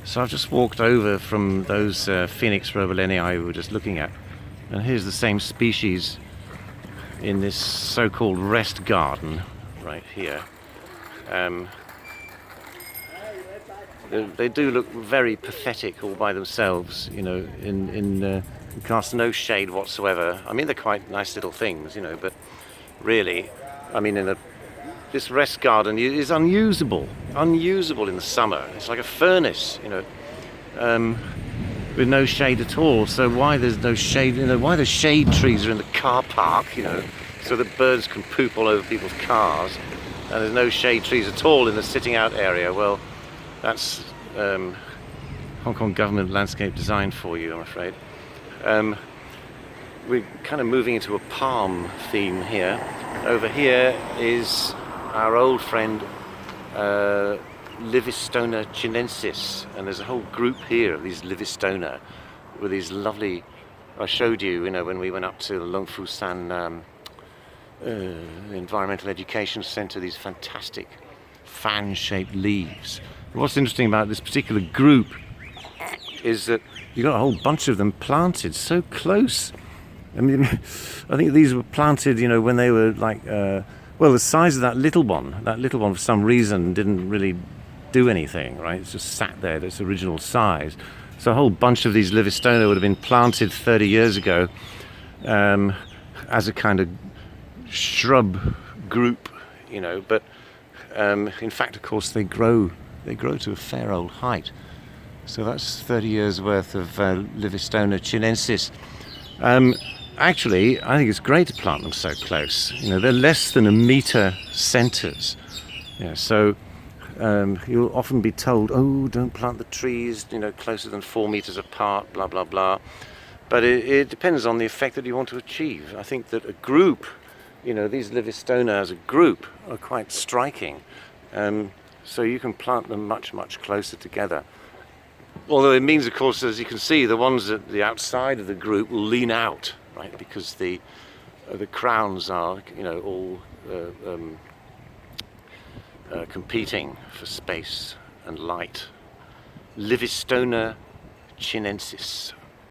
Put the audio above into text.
So I've just walked over from those Phoenix roebelenii we were just looking at, and here's the same species in this so-called rest garden right here. They do look very pathetic all by themselves, you know, in cast no shade whatsoever. I mean, they're quite nice little things, you know, but really, I mean, this rest garden is unusable in the summer. It's like a furnace, you know, with no shade at all. So why there's no shade, you know, why the shade trees are in the car park, you know, so that birds can poop all over people's cars, and there's no shade trees at all in the sitting out area. Well, that's Hong Kong government landscape design for you, I'm afraid. We're kind of moving into a palm theme here. Over here is our old friend Livistona chinensis, and there's a whole group here of these Livistona with these lovely, I showed you, you know, when we went up to the Lung Fu San Environmental Education Centre, these fantastic fan-shaped leaves. What's interesting about this particular group is that you've got a whole bunch of them planted so close. I mean, I think these were planted, you know, when they were like, well, the size of that little one for some reason didn't really do anything, right? It's just sat there at its original size. So a whole bunch of these Livistona would have been planted 30 years ago as a kind of shrub group, you know, but in fact, of course, they grow to a fair old height. So that's 30 years worth of Livistona chinensis. Actually, I think it's great to plant them so close. You know, they're less than 1 meter centers. Yeah, so you'll often be told, oh, don't plant the trees, you know, closer than 4 meters apart, blah, blah, blah. But it depends on the effect that you want to achieve. I think that a group, you know, these Livistona as a group are quite striking. So you can plant them much, much closer together. Although it means, of course, as you can see, the ones at the outside of the group will lean out, right? Because the crowns are, you know, all competing for space and light. Livistona chinensis.